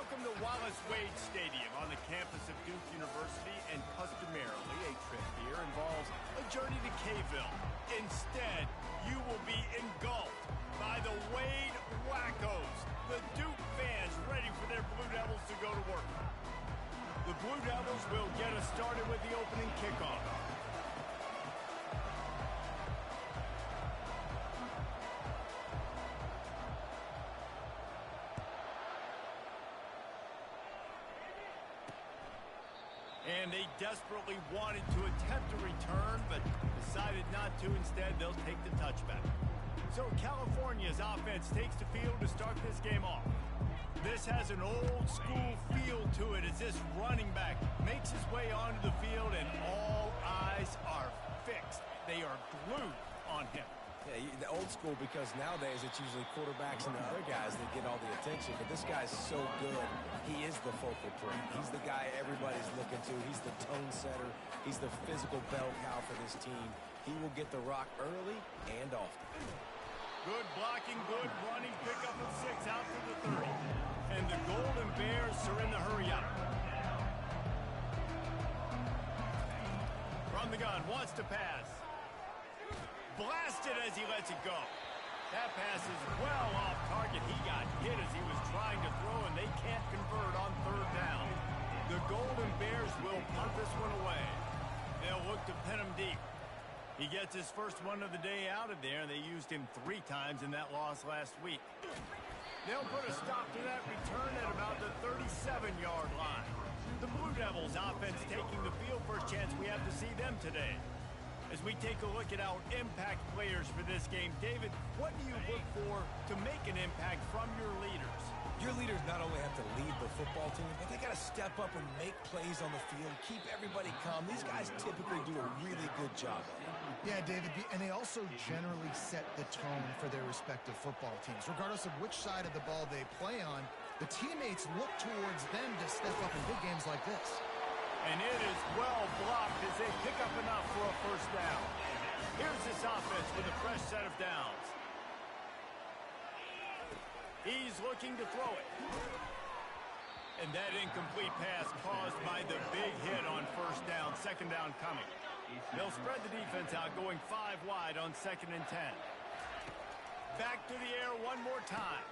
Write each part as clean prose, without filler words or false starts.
Welcome to Wallace Wade Stadium on the campus of Duke University, and customarily a trip here involves a journey to K-ville. Instead, you will be engulfed by the Wade Wackos, the Duke fans ready for their Blue Devils to go to work. The Blue Devils will get us started with the opening kickoff. And they desperately wanted to attempt a return, but decided not to. Instead, they'll take the touchback. So California's offense takes the field to start this game off. This has an old-school feel to it as this running back makes his way onto the field, and all eyes are fixed. They are glued on him. Yeah, the old school, because nowadays it's usually quarterbacks and the other guys that get all the attention. But this guy's so good. He is the focal point. He's the guy everybody's looking to. He's the tone setter. He's the physical bell cow for this team. He will get the rock early and often. Good blocking, good running. Pick up at 6 out to the 30. And the Golden Bears are in the hurry up. From the gun, wants to pass. Blasted as he lets it go. That pass is well off target. He got hit as he was trying to throw, and they can't convert on 3rd down. The Golden Bears will punt this one away. They'll look to pin him deep. He gets his first one of the day out of there, and they used him 3 times in that loss last week. They'll put a stop to that return at about the 37-yard line. The Blue Devils offense taking the field. First chance we have to see them today. As we take a look at our impact players for this game, David, what do you look for to make an impact from your leaders? Your leaders not only have to lead the football team, but they got to step up and make plays on the field, keep everybody calm. These guys typically do a really good job of it. Yeah, David, and they also generally set the tone for their respective football teams. Regardless of which side of the ball they play on, the teammates look towards them to step up in big games like this. And it is well blocked as they pick up enough for a first down. Here's this offense with a fresh set of downs. He's looking to throw it. And that incomplete pass caused by the big hit on first down. 2nd down coming. They'll spread the defense out, going 5 wide on 2nd and 10. Back to the air one more time.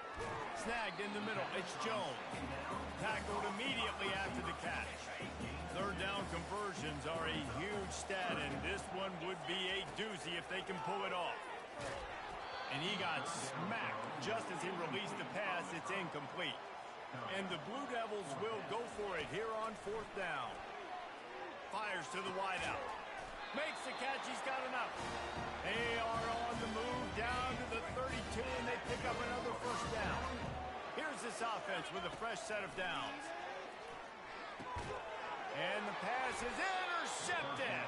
Snagged in the middle. It's Jones. Tackled immediately after the catch. 3rd down conversions are a huge stat, and this one would be a doozy if they can pull it off. And he got smacked just as he released the pass. It's incomplete. And the Blue Devils will go for it here on 4th down. Fires to the wideout. Makes the catch. He's got enough. They are on the move down to the 32, and they pick up another first down. Here's this offense with a fresh set of downs. And the pass is intercepted.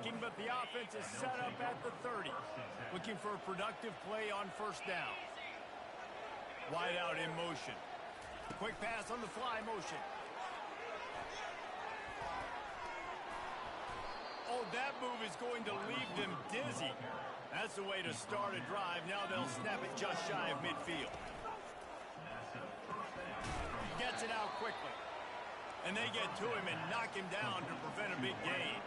speaking, but the offense is set up at the 30. Looking for a productive play on first down. Wide out in motion. Quick pass on the fly motion. Oh, that move is going to leave them dizzy. That's the way to start a drive. Now they'll snap it just shy of midfield. Gets it out quickly. And they get to him and knock him down to prevent a big gain.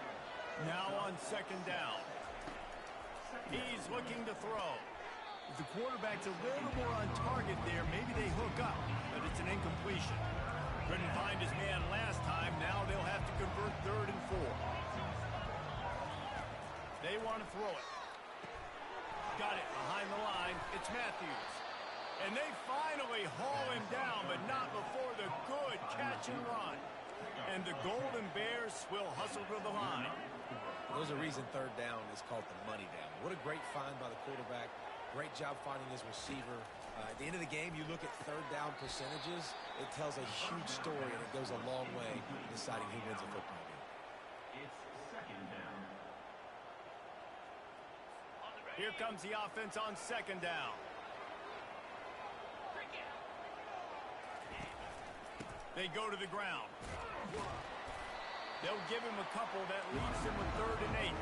Now on second down. He's looking to throw. If the quarterback's a little more on target there, maybe they hook up, but it's an incompletion. Couldn't find his man last time. Now they'll have to convert 3rd and 4. They want to throw it. Got it behind the line. It's Matthews. And they finally haul him down, but not before the good catch and run. And the Golden Bears will hustle to the line. There's a reason 3rd down is called the money down. What a great find by the quarterback. Great job finding his receiver. At the end of the game, you look at 3rd down percentages. It tells a huge story, and it goes a long way in deciding who wins a football game. It's 2nd down. Here comes the offense on 2nd down. They go to the ground. They'll give him a couple that leaves him with 3rd and 8.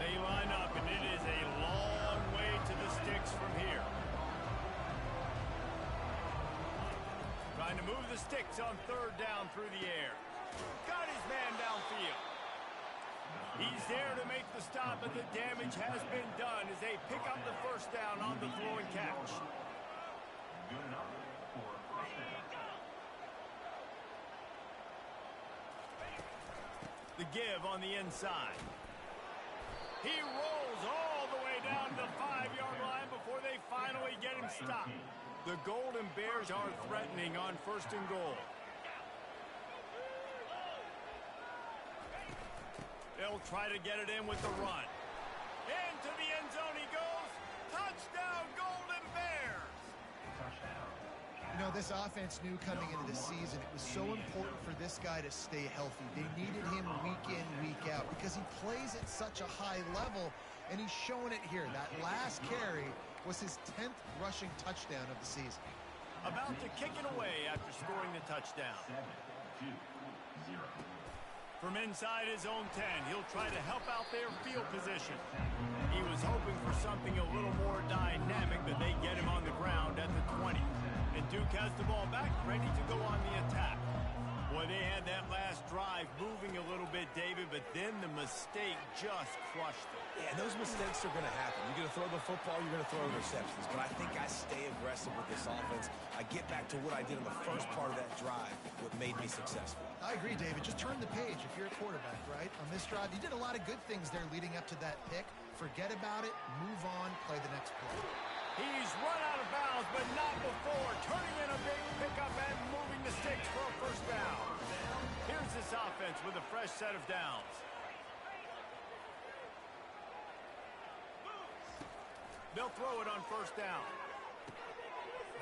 They line up, and it is a long way to the sticks from here. Trying to move the sticks on 3rd down through the air. Got his man downfield. He's there to make the stop, but the damage has been done as they pick up the 1st down on the throw and catch. Good enough for 1st down. The give on the inside. He rolls all the way down to the 5-yard line before they finally get him stopped. The Golden Bears are threatening on 1st and goal. They'll try to get it in with the run. Into the end zone he goes. Touchdown, Golden Bears! Touchdown. You know, this offense knew coming into the season it was so important for this guy to stay healthy. They needed him week in, week out because he plays at such a high level, and he's showing it here. That last carry was his 10th rushing touchdown of the season. About to kick it away after scoring the touchdown. 7-2-0. From inside his own 10, he'll try to help out their field position. He was hoping for something a little more dynamic, but they get him on the ground at the 20. And Duke has the ball back, ready to go on the attack. Boy, they had that last drive moving a little bit, David, but then the mistake just crushed them. Yeah, those mistakes are going to happen. You're going to throw the football, you're going to throw interceptions. But I think I stay aggressive with this offense. I get back to what I did in the first part of that drive, what made me successful. I agree, David. Just turn the page if you're a quarterback, right? On this drive, you did a lot of good things there leading up to that pick. Forget about it, move on, play the next play. He's run out of bounds, but not before. Turning in a big pickup and moving the sticks for a 1st down. Here's this offense with a fresh set of downs. They'll throw it on 1st down.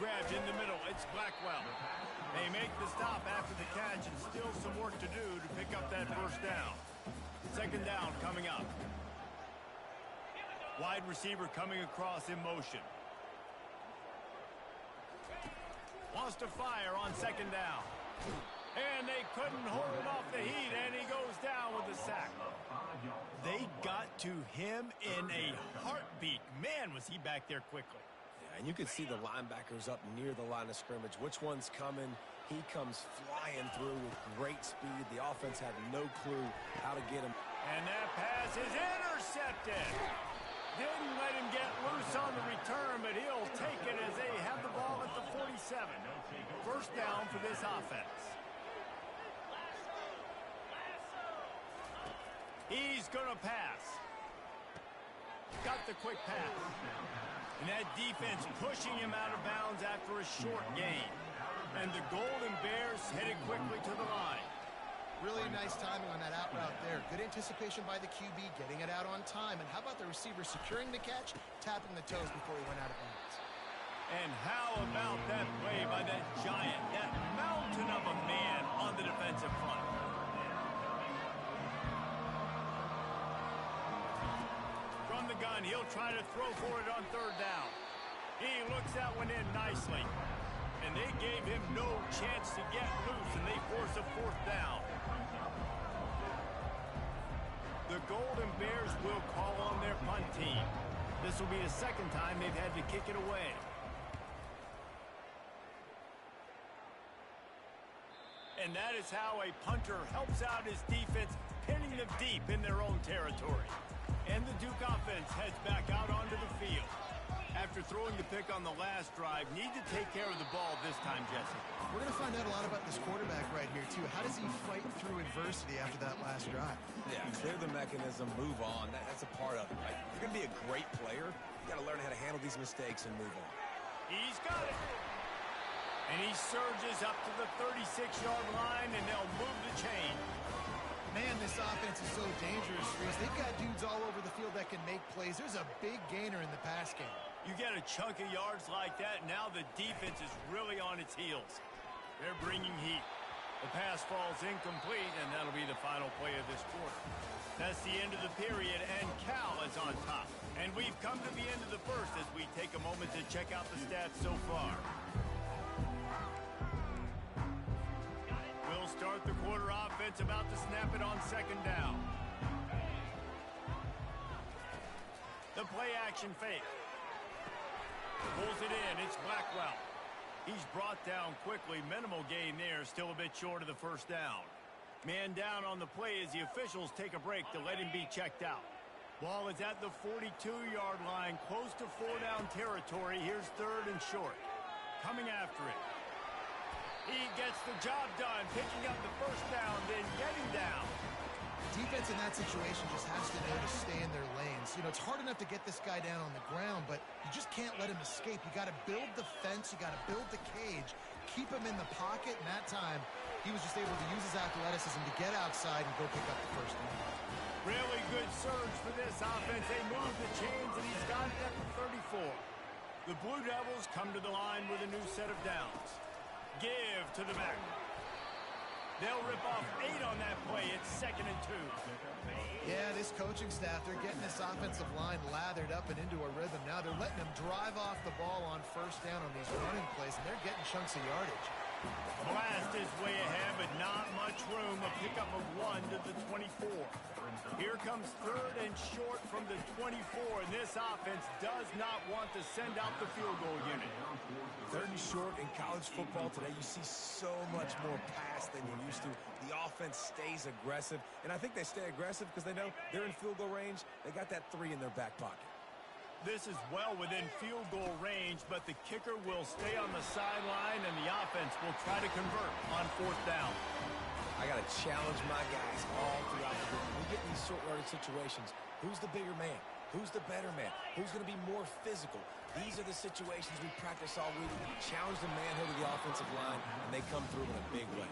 Grabbed in the middle. It's Blackwell. They make the stop after the catch and still some work to do to pick up that 1st down. 2nd down coming up. Wide receiver coming across in motion. Wants to fire on 2nd down. And they couldn't hold off the heat, and he goes down with a sack. They got to him in a heartbeat. Man, was he back there quickly. Yeah, and you could see the linebackers up near the line of scrimmage. Which one's coming? He comes flying through with great speed. The offense had no clue how to get him. And that pass is intercepted. Didn't let him get loose on the return, but he'll take it as they have the ball at the 47. 1st down for this offense. He's going to pass. Got the quick pass. And that defense pushing him out of bounds after a short gain. And the Golden Bears headed quickly to the line. Really nice timing on that out route there. Good anticipation by the QB, getting it out on time. And how about the receiver securing the catch, tapping the toes before he went out of bounds? And how about that play by that giant, that mountain of a man on the defensive front? shotgun. He'll try to throw for it on third down. He looks that one in nicely. And they gave him no chance to get loose, and they force a fourth down. The Golden Bears will call on their punt team. This will be the second time they've had to kick it away. And that is how a punter helps out his defense, pinning them deep in their own territory. And the Duke offense heads back out onto the field. After throwing the pick on the last drive, need to take care of the ball this time, Jesse. We're going to find out a lot about this quarterback right here, too. How does he fight through adversity after that last drive? Yeah, clear the mechanism, move on. That's a part of it, right? If you're going to be a great player, you got to learn how to handle these mistakes and move on. He's got it. And he surges up to the 36-yard line, and they'll move the chain. Man, this offense is so dangerous, Reese. They've got dudes all over the field that can make plays. There's a big gainer in the pass game. You get a chunk of yards like that, now the defense is really on its heels. They're bringing heat. The pass falls incomplete, and that'll be the final play of this quarter. That's the end of the period, and Cal is on top. And we've come to the end of the first as we take a moment to check out the stats so far. We'll start the quarter offense about to snap it on second down. The play action fake. Pulls it in. It's Blackwell. He's brought down quickly. Minimal gain there. Still a bit short of the first down. Man down on the play as the officials take a break to let him be checked out. Ball is at the 42-yard line, close to four-down territory. Here's third and short. Coming after it. He gets the job done, picking up the first down, then getting down. Defense in that situation just has to know to stay in their lanes. You know, it's hard enough to get this guy down on the ground, but you just can't let him escape. You got to build the fence. You got to build the cage. Keep him in the pocket, and that time he was just able to use his athleticism to get outside and go pick up the first down. Really good surge for this offense. They move the chains, and he's got it at the 34. The Blue Devils come to the line with a new set of downs. Give to the back. They'll rip off 8 on that play. It's 2nd and 2. Yeah, this coaching staff, they're getting this offensive line lathered up and into a rhythm. Now they're letting them drive off the ball on first down on these running plays, and they're getting chunks of yardage. Blast is way ahead, but not much room. A pickup of 1 to the 24. Here comes third and short from the 24, and this offense does not want to send out the field goal unit. Third and short in college football today, you see so much more pass than you're used to. The offense stays aggressive, and I think they stay aggressive because they know they're in field goal range. They got that 3 in their back pocket. This is well within field goal range, but the kicker will stay on the sideline, and the offense will try to convert on fourth down. I got to challenge my guys all throughout the game. We get in these short yardage situations. Who's the bigger man? Who's the better man? Who's going to be more physical? These are the situations we practice all week. Challenge the manhood of the offensive line, and they come through in a big way.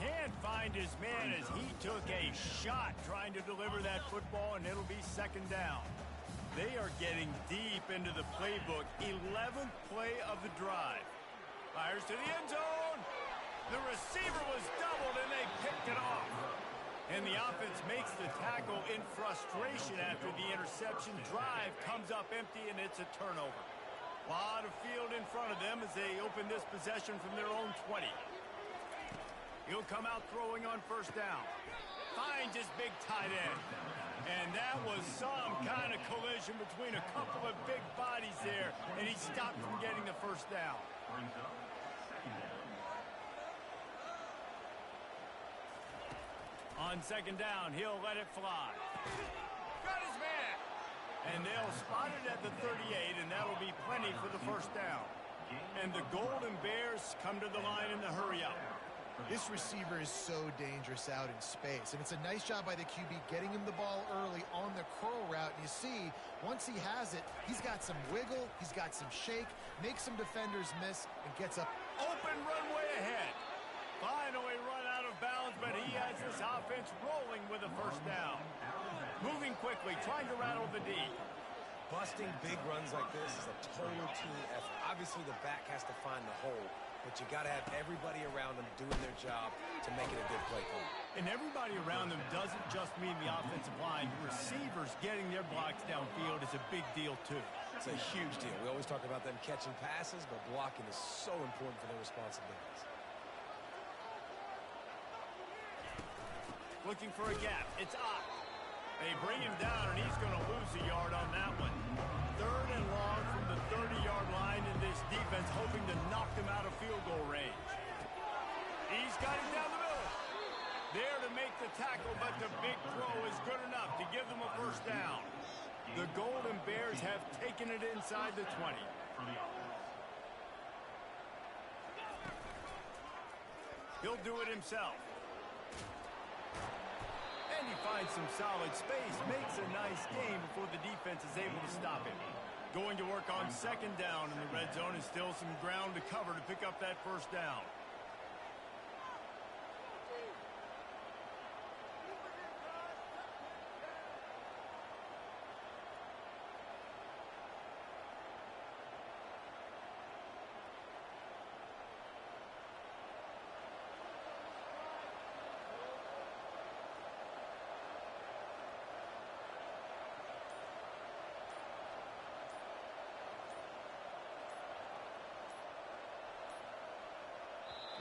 Can't find his man as he took a shot trying to deliver that football, and it'll be second down. They are getting deep into the playbook. 11th play of the drive. Fires to the end zone. The receiver was doubled, and they picked it off. And the offense makes the tackle in frustration after the interception. Drive comes up empty, and it's a turnover. A lot of field in front of them as they open this possession from their own 20. He'll come out throwing on first down. Finds his big tight end. And that was some kind of collision between a couple of big bodies there, and he stopped from getting the first down. On second down, he'll let it fly. Got his man. And they'll spot it at the 38, and that'll be plenty for the first down. And the Golden Bears come to the line in the hurry-up. This receiver is so dangerous out in space, and it's a nice job by the QB getting him the ball early on the curl route. And you see, once he has it, he's got some wiggle, he's got some shake, makes some defenders miss, and gets up. Open runway ahead. Finally run out of bounds, but he has this offense rolling with a first down. Moving quickly, trying to rattle the D. Busting big runs like this is a total team effort. Obviously, the back has to find the hole, but you got to have everybody around them doing their job to make it a good play call. And everybody around them doesn't just mean the offensive line. The receivers getting their blocks downfield is a big deal, too. It's a huge deal. We always talk about them catching passes, but blocking is so important for their responsibilities. Looking for a gap. It's up. They bring him down, and he's going to lose a yard on that one. 3rd and long from the 30-yard line, and this defense hoping to knock them out of field goal range. He's got him down the middle. There to make the tackle, but the big throw is good enough to give them a first down. The Golden Bears have taken it inside the 20. He'll do it himself. And he finds some solid space, makes a nice game before the defense is able to stop him. Going to work on 2nd down in the red zone, and still some ground to cover to pick up that first down.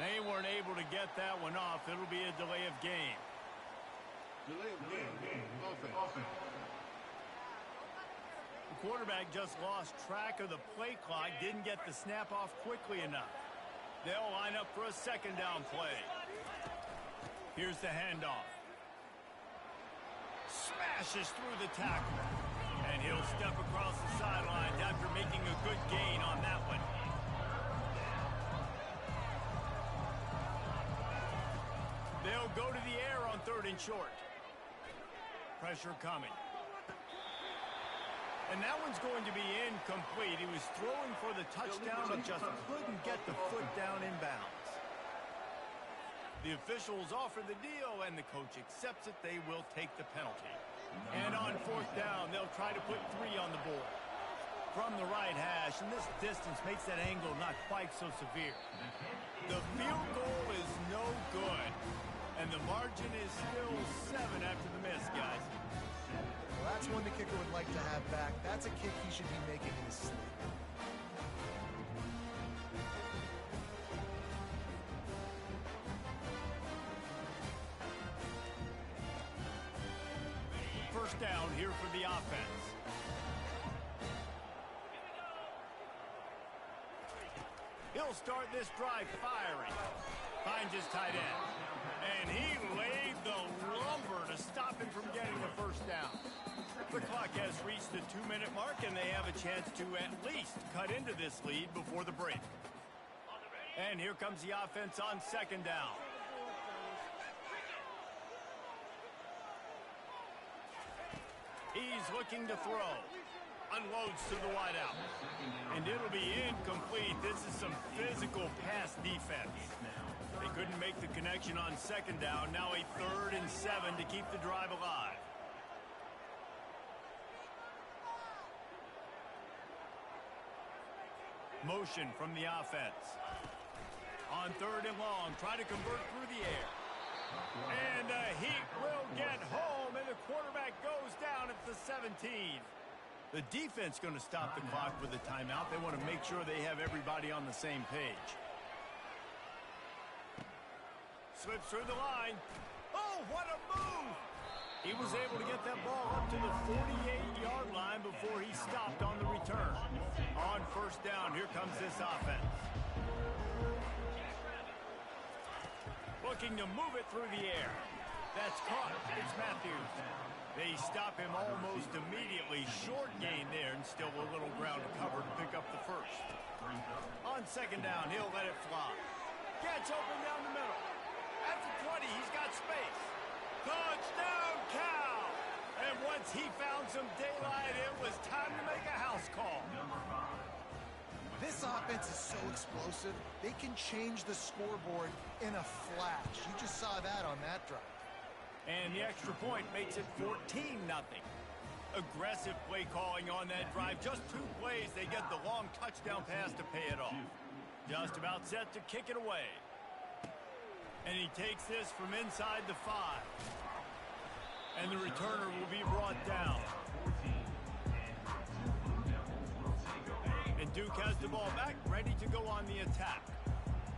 They weren't able to get that one off. It'll be a delay of game. Delay of game. Offense. The quarterback just lost track of the play clock, didn't get the snap off quickly enough. They'll line up for a 2nd down play. Here's the handoff. Smashes through the tackle. And he'll step across the sidelines after making a good gain on that one. They'll go to the air on 3rd and short. Pressure coming. And that one's going to be incomplete. He was throwing for the touchdown, but just couldn't get the foot down in bounds. The officials offer the deal, and the coach accepts it. They will take the penalty. And on 4th down, they'll try to put 3 on the board. From the right hash, and this distance makes that angle not quite so severe. The field goal is no good. And the margin is still 7 after the miss, guys. Well, that's one the kicker would like to have back. That's a kick he should be making in his sleep. First down here for the offense. He'll start this drive firing. Finds his tight end. And he laid the lumber to stop him from getting the first down. The clock has reached the 2-minute mark, and they have a chance to at least cut into this lead before the break. And here comes the offense on 2nd down. He's looking to throw. Unloads to the wideout. And it'll be incomplete. This is some physical pass defense. They couldn't make the connection on 2nd down. Now a 3rd and 7 to keep the drive alive. Motion from the offense. On 3rd and long, try to convert through the air. And he will get home, and the quarterback goes down at the 17. The defense going to stop the clock with a timeout. They want to make sure they have everybody on the same page. Slips through the line. Oh, what a move! He was able to get that ball up to the 48-yard line before he stopped on the return. On 1st down, here comes this offense. Looking to move it through the air. That's caught. It's Matthews. They stop him almost immediately. Short gain there, and still a little ground to cover to pick up the first. On 2nd down, he'll let it fly. Gets open down the middle. At the 20, he's got space. Touchdown, Cal! And once he found some daylight, it was time to make a house call. This offense is so explosive, they can change the scoreboard in a flash. You just saw that on that drive. And the extra point makes it 14-0. Aggressive play calling on that drive. Just 2 plays, they get the long touchdown pass to pay it off. Just about set to kick it away. And he takes this from inside the 5. And the returner will be brought down. And Duke has the ball back, ready to go on the attack.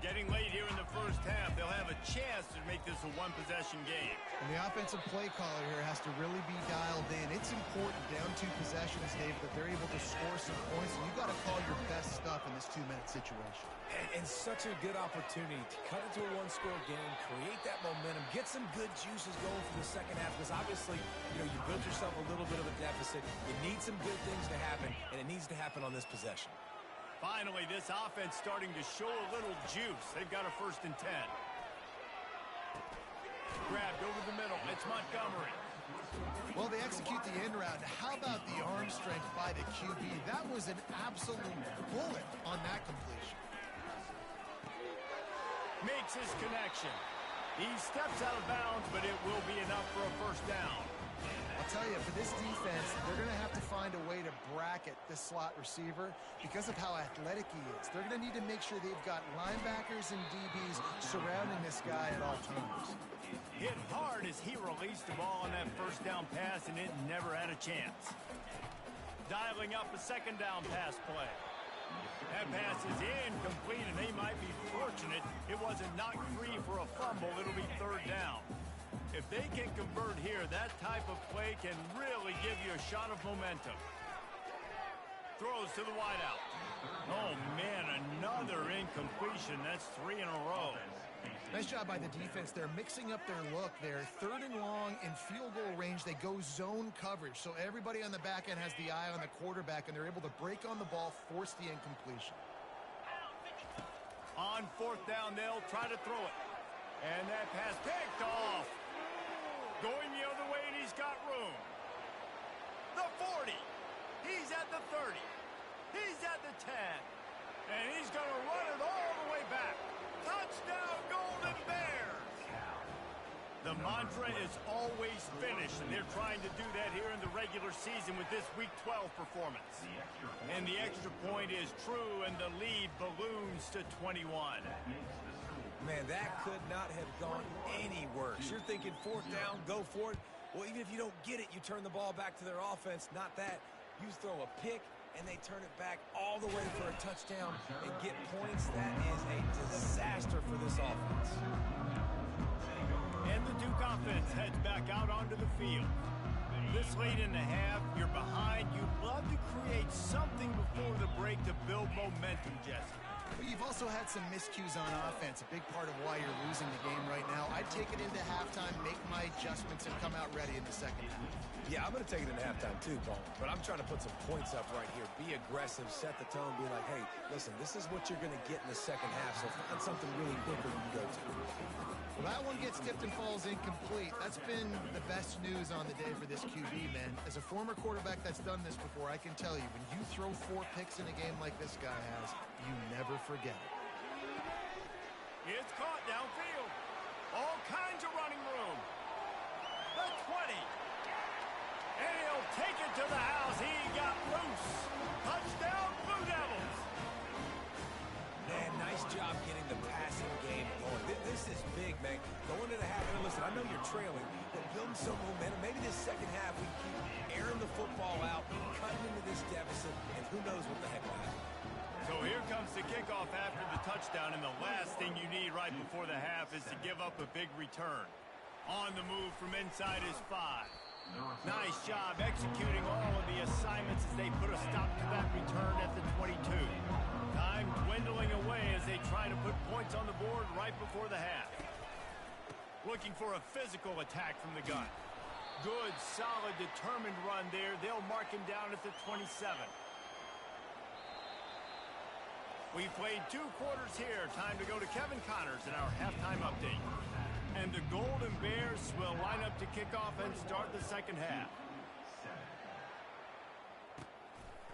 Getting late here in the first half, they'll have a chance to make this a one-possession game. And the offensive play caller here has to really be dialed in. It's important down 2 possessions, Dave, that they're able to score some points. And you've got to call your best stuff in this 2-minute situation. And such a good opportunity to cut into a one-score game, create that momentum, get some good juices going for the second half. Because obviously, you built yourself a little bit of a deficit. You need some good things to happen, and it needs to happen on this possession. Finally, this offense starting to show a little juice. They've got a 1st and 10. Grabbed over the middle. It's Montgomery. Well, they execute the end route. How about the arm strength by the QB? That was an absolute bullet on that completion. Makes his connection. He steps out of bounds, but it will be enough for a 1st down. I'll tell you, for this defense, they're going to have to find a way to bracket this slot receiver because of how athletic he is. They're going to need to make sure they've got linebackers and DBs surrounding this guy at all times. Hit hard as he released the ball on that 1st down pass, and it never had a chance. Dialing up a 2nd down pass play. That pass is incomplete, and they might be fortunate it wasn't knocked free for a fumble. It'll be 3rd down. If they can convert here, that type of play can really give you a shot of momentum. Throws to the wideout. Oh, man, another incompletion. That's 3 in a row. Nice job by the defense. They're mixing up their look there. 3rd and long in field goal range. They go zone coverage. So everybody on the back end has the eye on the quarterback, and they're able to break on the ball, force the incompletion. On 4th down, they'll try to throw it. And that pass picked off. Going the other way, and he's got room. The 40. He's at the 30. He's at the 10. And he's going to run it all the way back. Touchdown, Golden Bears! The mantra is always finish, and they're trying to do that here in the regular season with this Week 12 performance. And the extra point is true, and the lead balloons to 21. Man, that could not have gone any worse. You're thinking 4th down, go for it. Well, even if you don't get it, you turn the ball back to their offense. Not that. You throw a pick, and they turn it back all the way for a touchdown and get points. That is a disaster for this offense. And the Duke offense heads back out onto the field. This late in the half, you're behind. You'd love to create something before the break to build momentum, Jesse. But you've also had some miscues on offense, a big part of why you're losing the game right now. I'd take it into halftime, make my adjustments, and come out ready in the second half. Yeah, I'm going to take it into halftime too, Paul. But I'm trying to put some points up right here. Be aggressive, set the tone, be like, hey, listen, this is what you're going to get in the second half, so find something really quick that you can go to. Well, that one gets tipped and falls incomplete. That's been the best news on the day for this QB, man. As a former quarterback that's done this before, I can tell you, when you throw 4 picks in a game like this guy has, you never forget it. It's caught downfield. All kinds of running room. The 20. And he'll take it to the house. He got loose. Touchdown, Blue Devils. Man, nice job getting the passing game going. This is big, man. Going to the half, and listen, I know you're trailing, but building some momentum. Maybe this second half we keep airing the football out, cutting into this deficit, and who knows what the heck will happen. So here comes the kickoff after the touchdown, and the last thing you need right before the half is to give up a big return. On the move from inside is 5. Nice job executing all of the assignments as they put a stop to that return at the 22. Time dwindling away as they try to put points on the board right before the half. Looking for a physical attack from the gun. Good, solid, determined run there. They'll mark him down at the 27. We've played 2 quarters here. Time to go to Kevin Connors in our halftime update. And the Golden Bears will line up to kick off and start the second half.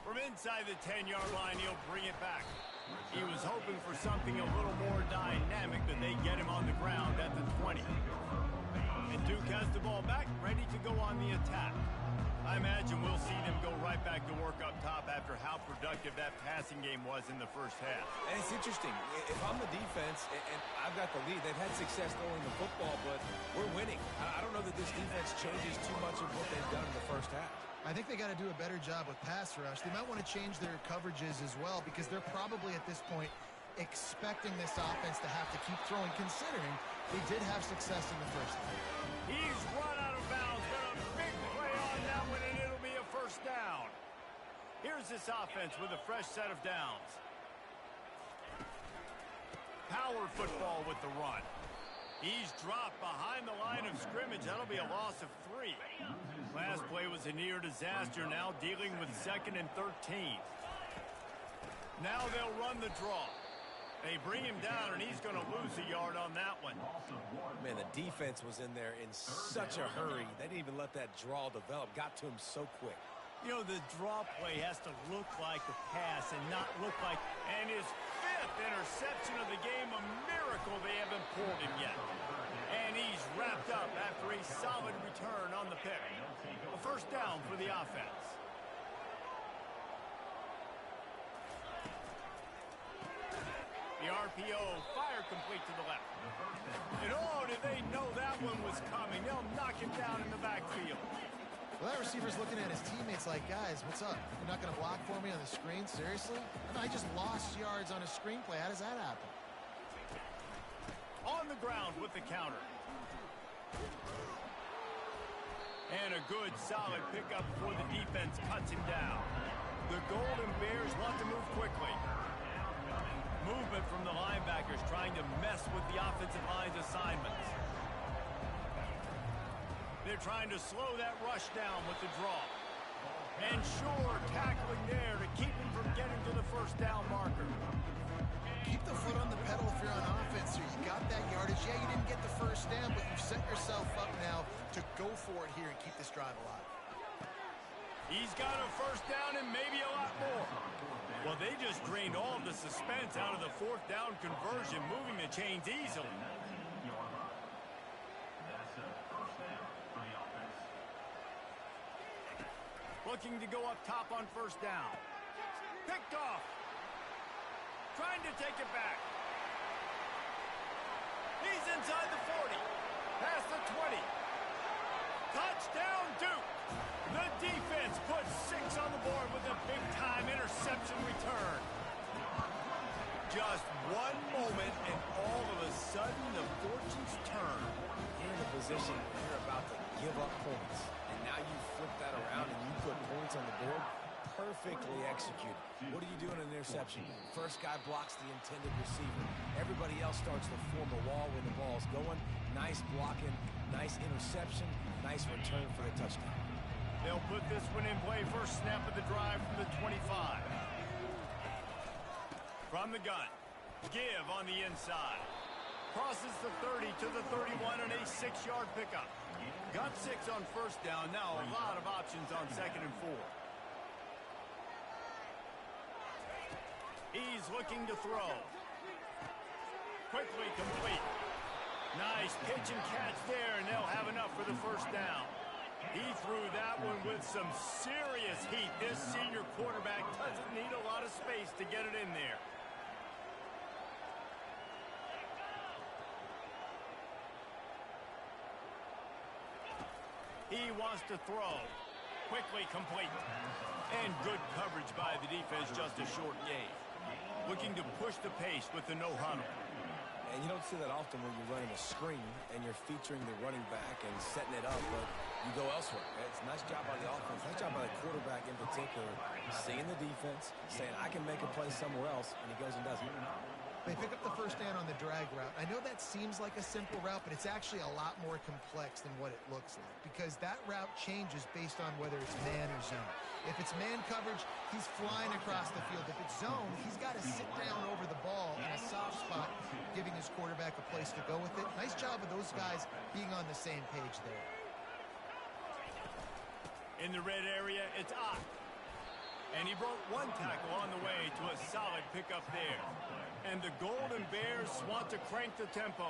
From inside the 10-yard line, he'll bring it back. He was hoping for something a little more dynamic, but they get him on the ground at the 20. And Duke has the ball back, ready to go on the attack. I imagine we'll see them go right back to work up top after how productive that passing game was in the first half. And it's interesting. If I'm the defense and I've got the lead, they've had success throwing the football, but we're winning. I don't know that this defense changes too much of what they've done in the first half. I think they got to do a better job with pass rush. They might want to change their coverages as well because they're probably at this point expecting this offense to have to keep throwing, considering they did have success in the first half. He's run out of bounds, but a big play on that one, and it'll be a first down. Here's this offense with a fresh set of downs. Power football with the run. He's dropped behind the line of scrimmage. That'll be a loss of 3. Last play was a near disaster, now dealing with 2nd and 13. Now they'll run the draw. They bring him down, and he's going to lose a yard on that one. Man, the defense was in there in such a hurry. They didn't even let that draw develop. Got to him so quick. You know, the draw play has to look like a pass and not look like... And his 5th interception of the game, a miracle they haven't pulled him yet. And he's wrapped up after a solid return on the pick. A first down for the offense. The RPO, fire complete to the left. And oh, did they know that one was coming? They'll knock him down in the backfield. Well, that receiver's looking at his teammates like, guys, what's up? You're not going to block for me on the screen? Seriously? I just lost yards on a screenplay. How does that happen? On the ground with the counter. And a good, solid pickup before the defense cuts him down. The Golden Bears want to move quickly. Movement from the linebackers trying to mess with the offensive line's assignments. They're trying to slow that rush down with the draw. And sure, tackling there to keep him from getting to the first down marker. Keep the foot on the pedal if you're on offense here. You got that yardage. Yeah, you didn't get the first down, but you've set yourself up now to go for it here and keep this drive alive. He's got a first down and maybe a lot more. Well, they just drained all the suspense out of the 4th down conversion, moving the chains easily. Looking to go up top on first down. Picked off. Trying to take it back. He's inside the 40. Past the 20. Touchdown, Duke. The defense puts 6 on the board with a big-time interception return. Just one moment, and all of a sudden, the fortunes turn. You're in a position where you're about to give up points. And now you flip that around and you put points on the board. Perfectly executed. What do you do in an interception? First guy blocks the intended receiver. Everybody else starts to form a wall when the ball's going. Nice blocking, nice interception, nice return for the touchdown. They'll put this one in play. First snap of the drive from the 25. From the gun. Give on the inside. Crosses the 30 to the 31 on a 6-yard pickup. Got 6 on first down. Now a lot of options on 2nd and 4. He's looking to throw. Quickly complete. Nice pitch and catch there, and they'll have enough for the first down. He threw that one with some serious heat. This senior quarterback doesn't need a lot of space to get it in there. He wants to throw. Quickly complete. And good coverage by the defense, just a short gain. Looking to push the pace with the no huddle. And you don't see that often when you're running a screen and you're featuring the running back and setting it up, but you go elsewhere. It's a nice job by the offense. Nice job by the quarterback in particular, seeing the defense, saying, I can make a play somewhere else, and he goes and does it. They pick up the first down on the drag route. I know that seems like a simple route, but it's actually a lot more complex than what it looks like because that route changes based on whether it's man or zone. If it's man coverage, he's flying across the field. If it's zone, he's got to sit down over the ball in a soft spot, giving his quarterback a place to go with it. Nice job of those guys being on the same page there. In the red area, it's Ott. And he broke one tackle on the way to a solid pickup there. And the Golden Bears want to crank the tempo.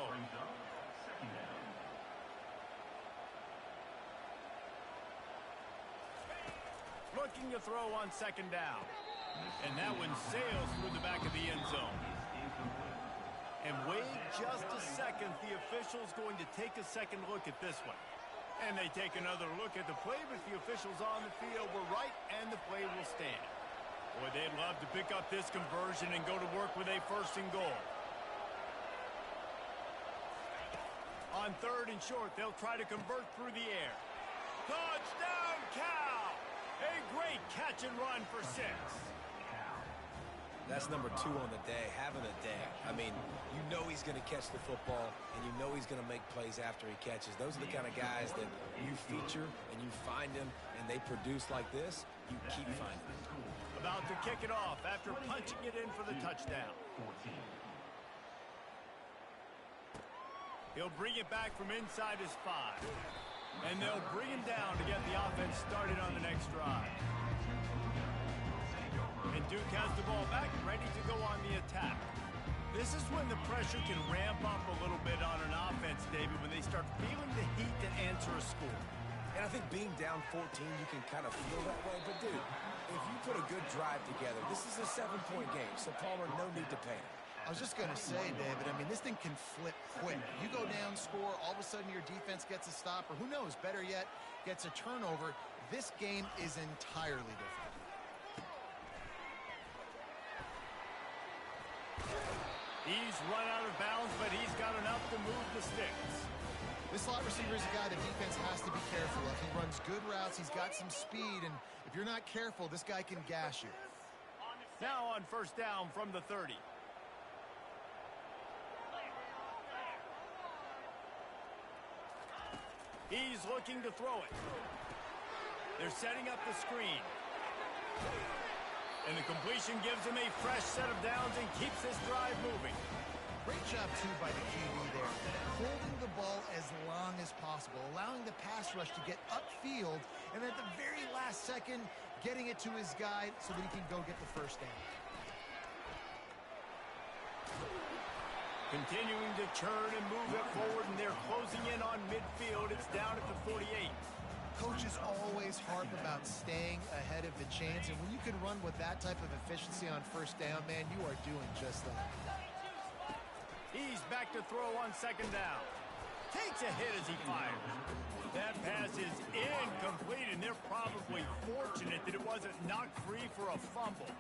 Looking looking to throw on second down. And that one sails through the back of the end zone. And wait just a second. The official's going to take a second look at this one. And they take another look at the play, but the officials on the field were right, and the play will stand. Boy, they'd love to pick up this conversion and go to work with a 1st and goal. On 3rd and short, they'll try to convert through the air. Touchdown, Cal! A great catch and run for 6. That's number 2 on the day, having a day. I mean, you know he's going to catch the football, and you know he's going to make plays after he catches. Those are the kind of guys that you feature, and you find them, and they produce like this, you keep finding them. About to kick it off after punching it in for the touchdown. He'll bring it back from inside his 5. And they'll bring him down to get the offense started on the next drive. And Duke has the ball back, ready to go on the attack. This is when the pressure can ramp up a little bit on an offense, David, when they start feeling the heat to answer a score. And I think being down 14, you can kind of feel that way. But, dude, if you put a good drive together, this is a 7-point game, so Palmer, no need to panic. I was just going to say, David, I mean, this thing can flip quick. You go down, score, all of a sudden your defense gets a stop, or who knows, better yet, gets a turnover. This game is entirely different. He's run out of bounds, but he's got enough to move the sticks. This slot receiver is a guy the defense has to be careful of. He runs good routes, he's got some speed, and if you're not careful, this guy can gash you. Now on 1st down from the 30. He's looking to throw it. They're setting up the screen. And the completion gives him a fresh set of downs and keeps this drive moving. Great job, too, by the QB there. Holding the ball as long as possible, allowing the pass rush to get upfield, and at the very last second, getting it to his guy so that he can go get the 1st down. Continuing to churn and move it forward, and they're closing in on midfield. It's down at the 48. Coaches always harp about staying ahead of the chains, and when you can run with that type of efficiency on 1st down, man, you are doing just that. He's back to throw on 2nd down. Takes a hit as he fires. That pass is incomplete, and they're probably fortunate that it wasn't knocked free for a fumble.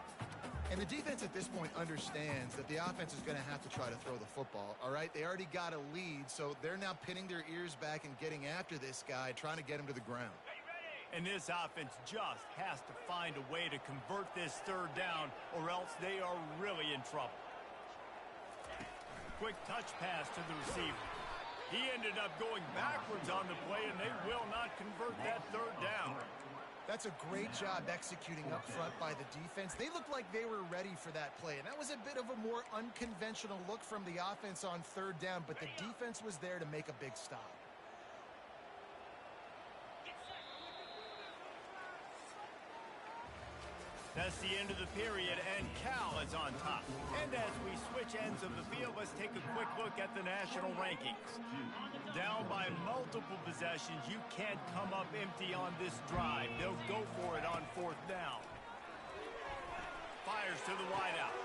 And the defense at this point understands that the offense is going to have to try to throw the football, all right? They already got a lead, so they're now pinning their ears back and getting after this guy, trying to get him to the ground. And this offense just has to find a way to convert this 3rd down, or else they are really in trouble. Quick touch pass to the receiver. He ended up going backwards on the play, and they will not convert that 3rd down. That's a great job executing up front by the defense. They looked like they were ready for that play, and that was a bit of a more unconventional look from the offense on 3rd down, but the defense was there to make a big stop. That's the end of the period, and Cal is on top. And as we switch ends of the field, let's take a quick look at the national rankings. Down by multiple possessions, you can't come up empty on this drive. They'll go for it on 4th down. Fires to the wideout.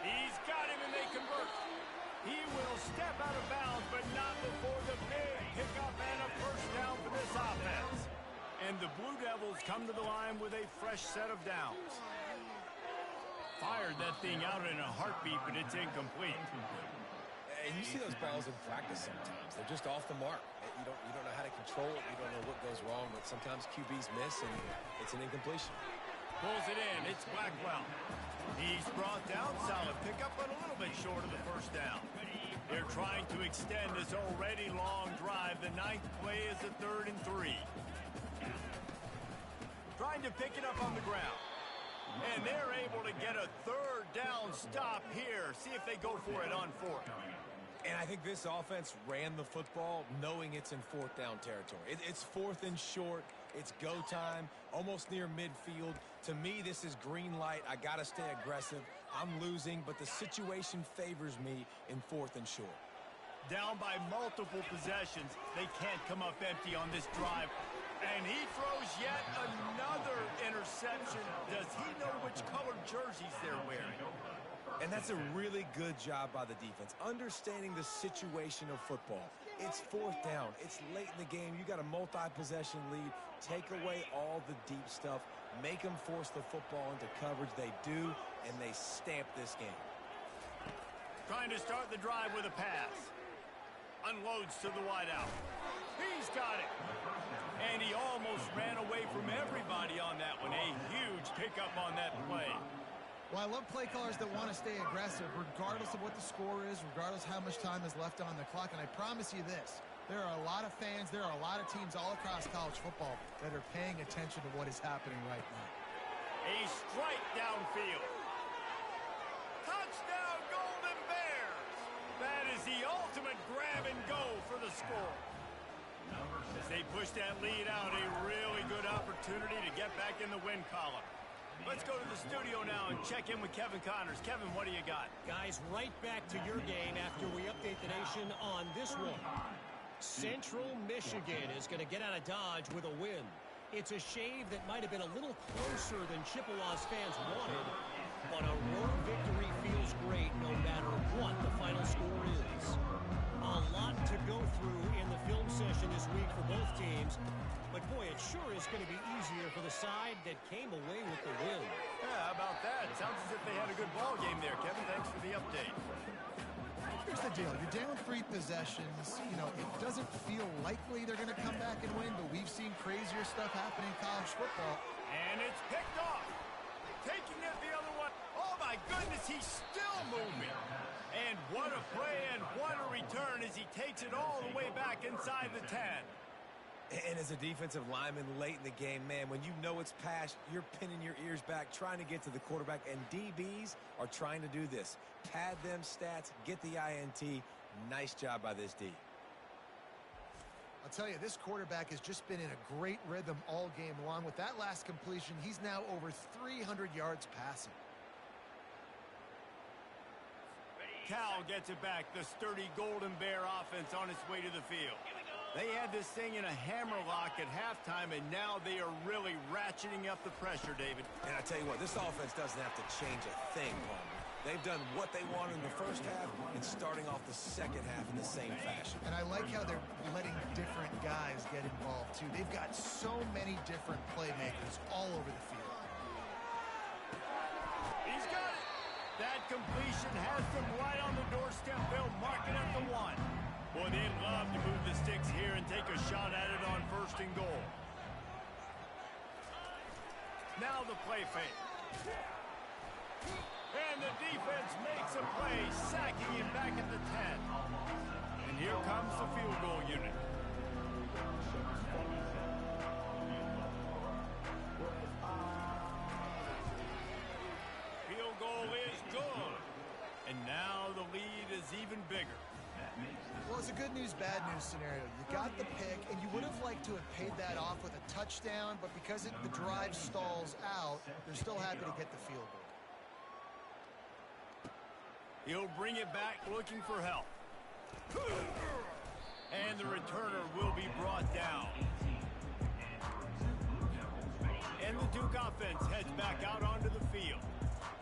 He's got him, and they convert. He will step out of bounds, but not before the big pickup and a 1st down for this offense. And the Blue Devils come to the line with a fresh set of downs. Fired that thing out in a heartbeat, but it's incomplete. And you see those balls in practice sometimes. They're just off the mark. You don't know how to control it. You don't know what goes wrong, but sometimes QBs miss, and it's an incompletion. Pulls it in. It's Blackwell. He's brought down. Solid pickup, but a little bit short of the 1st down. They're trying to extend this already long drive. The 9th play is a 3rd and 3. Trying to pick it up on the ground. And they're able to get a 3rd down stop here. See if they go for it on 4th. And I think this offense ran the football knowing it's in 4th down territory. It's 4th and short. It's go time, almost near midfield. To me, this is green light. I got to stay aggressive. I'm losing, but the situation favors me in 4th and short. Down by multiple possessions. They can't come up empty on this drive. And he throws yet another interception. Does he know which colored jerseys they're wearing? And that's a really good job by the defense, understanding the situation of football. It's fourth down. It's late in the game. You got a multi-possession lead. Take away all the deep stuff. Make them force the football into coverage. They do, and they stamp this game. Trying to start the drive with a pass. Unloads to the wideout. He's got it. And he almost ran away from everybody on that one. A huge pickup on that play. Well, I love play callers that want to stay aggressive regardless of what the score is, regardless how much time is left on the clock. And I promise you this, there are a lot of fans, there are a lot of teams all across college football that are paying attention to what is happening right now. A strike downfield. Touchdown, Golden Bears! That is the ultimate grab and go for the score. As they push that lead out, a really good opportunity to get back in the win column. Let's go to the studio now and check in with Kevin Connors. Kevin, what do you got? Guys, right back to your game after we update the nation on this one. Central Michigan is going to get out of Dodge with a win. It's a shave that might have been a little closer than Chippewa's fans wanted, but a road victory feels great no matter what the final score is. A lot to go through in the film session this week for both teams. But, boy, it sure is going to be easier for the side that came away with the win. Yeah, how about that? Sounds as if they had a good ball game there. Kevin, thanks for the update. Here's the deal. You're down 3 possessions. You know, it doesn't feel likely they're going to come back and win, but we've seen crazier stuff happen in college football. And it's picked off. Taking it the other one. Oh, my goodness, he's still moving. And what a play and what a return as he takes it all the way back inside the 10. And as a defensive lineman late in the game, man, when you know it's past, you're pinning your ears back, trying to get to the quarterback, and DBs are trying to do this. Pad them stats, get the INT. Nice job by this D. I'll tell you, this quarterback has just been in a great rhythm all game long. With that last completion, he's now over 300 yards passing. Cal gets it back. The sturdy Golden Bear offense on its way to the field. They had this thing in a hammerlock at halftime, and now they are really ratcheting up the pressure, David. And I tell you what, this offense doesn't have to change a thing, Palmer. They've done what they wanted in the first half and starting off the second half in the same fashion. And I like how they're letting different guys get involved, too. They've got so many different playmakers all over the field. He's got it. That completion has them right on the doorstep. They'll mark it at the 1. Boy, they'd love to move the sticks here and take a shot at it on 1st and goal. Now the play fake. And the defense makes a play, sacking him back at the 10. And here comes the field goal unit. Field goal is good. And now the lead is even bigger. Well, it's a good news, bad news scenario. You got the pick, and you would have liked to have paid that off with a touchdown, but because the drive stalls out, they're still happy to get the field goal. He'll bring it back looking for help. And the returner will be brought down. And the Duke offense heads back out onto the field.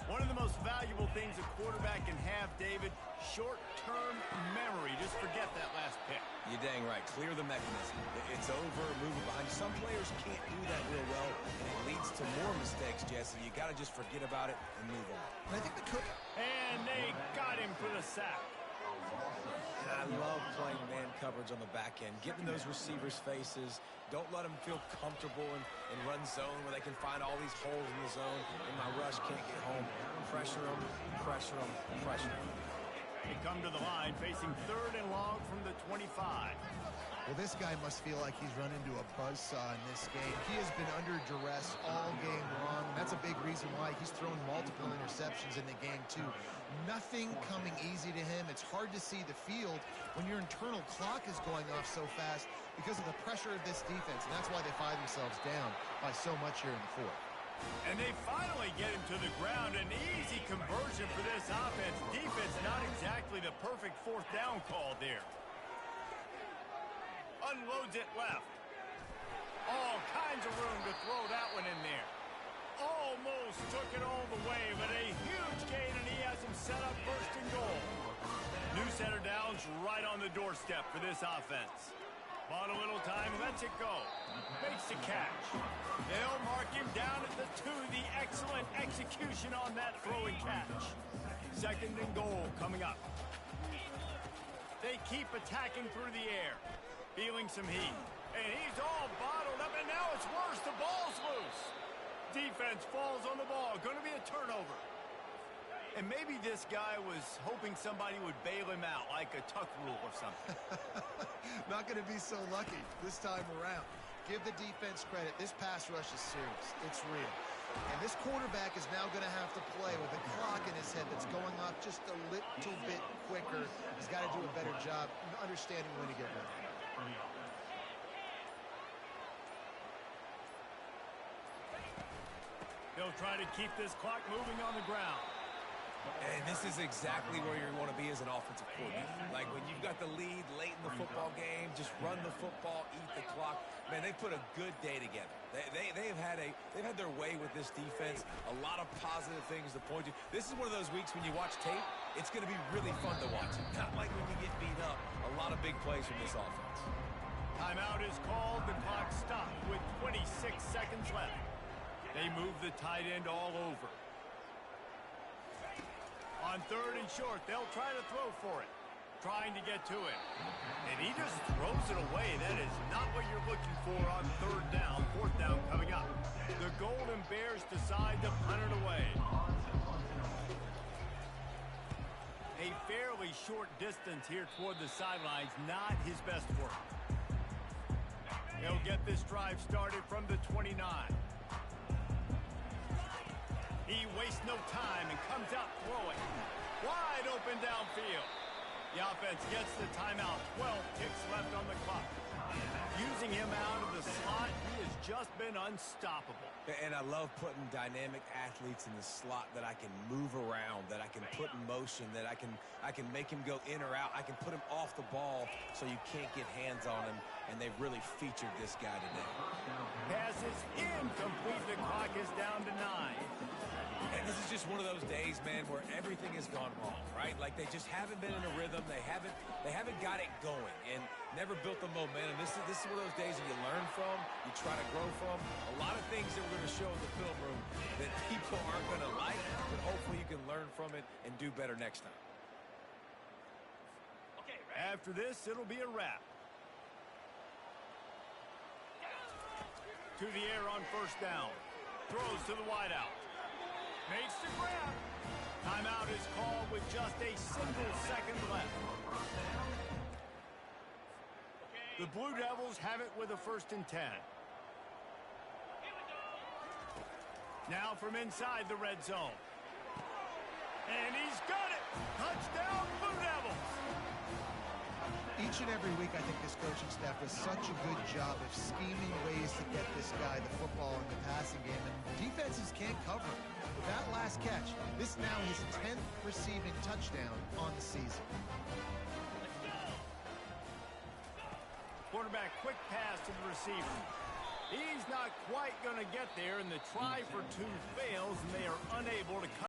One of the most valuable things a quarterback can have, David, short-term memory. Just forget that last pick. You're dang right. Clear the mechanism. It's over, move it behind you. Some players can't do that real well, and it leads to more mistakes, Jesse. You got to just forget about it and move on. And I think the coach... And they got him for the sack. And I love playing man coverage on the back end, getting those receivers' faces. Don't let them feel comfortable in run zone where they can find all these holes in the zone and my rush can't get home. Pressure them, pressure them, pressure them. They come to the line facing 3rd and long from the 25. Well, this guy must feel like he's run into a buzzsaw in this game. He has been under duress all game long, and that's a big reason why he's thrown multiple interceptions in the game, too. Nothing coming easy to him. It's hard to see the field when your internal clock is going off so fast because of the pressure of this defense, and that's why they find themselves down by so much here in the 4th. And they finally get him to the ground. An easy conversion for this offense. Defense not exactly the perfect 4th down call there. Unloads it left. All kinds of room to throw that one in there. Almost took it all the way, but a huge gain, and he has him set up first and goal. New center downs right on the doorstep for this offense. Bought a little time, lets it go. Makes the catch. They'll mark him down at the 2. The excellent execution on that throw and catch. Second and goal coming up. They keep attacking through the air. Feeling some heat. And he's all bottled up, and now it's worse. The ball's loose. Defense falls on the ball. Going to be a turnover. And maybe this guy was hoping somebody would bail him out, like a tuck rule or something. Not going to be so lucky this time around. Give the defense credit. This pass rush is serious. It's real. And this quarterback is now going to have to play with a clock in his head that's going off just a little bit quicker. He's got to do a better job understanding when to get ready. They'll try to keep this clock moving on the ground. And this is exactly where you want to be as an offensive coordinator. Like when you've got the lead late in the football game, just run the football, eat the clock. Man, they put a good day together. They've had their way with this defense. A lot of positive things to point to. This is one of those weeks when you watch tape, it's going to be really fun to watch. Not like when you get beat up. A lot of big plays from this offense. Timeout is called. The clock stopped with 26 seconds left. They move the tight end all over. On third and short, they'll try to throw for it. Trying to get to it. And he just throws it away. That is not what you're looking for on third down. Fourth down coming up. The Golden Bears decide to punt it away. A fairly short distance here toward the sidelines. Not his best work. He'll get this drive started from the 29. He wastes no time and comes out throwing. Wide open downfield. The offense gets the timeout. 12 ticks left on the clock. Using him out of the slot, he has just been unstoppable. And I love putting dynamic athletes in the slot that I can move around, that I can put in motion, that I can make him go in or out. I can put him off the ball so you can't get hands on him, and they've really featured this guy today. Pass is incomplete. The clock is down to 9. And this is just one of those days, man, where everything has gone wrong, right? Like they just haven't been in a rhythm. They haven't got it going and never built the momentum. This is one of those days that you learn from, you try to grow from. A lot of things that we're going to show in the film room that people aren't going to like, but hopefully you can learn from it and do better next time. After this, it'll be a wrap. To the air on first down. Throws to the wideout. Makes the grab. Timeout is called with just a single second left. The Blue Devils have it with a 1st and 10. Now from inside the red zone. And he's got it. Touchdown, Blue Devils. Each and every week, I think this coaching staff does such a good job of scheming ways to get this guy the football in the passing game, and defenses can't cover him. With that last catch, this now his 10th receiving touchdown on the season. Quarterback, quick pass to the receiver. He's not quite going to get there, and the try for 2 fails, and they are unable to cut.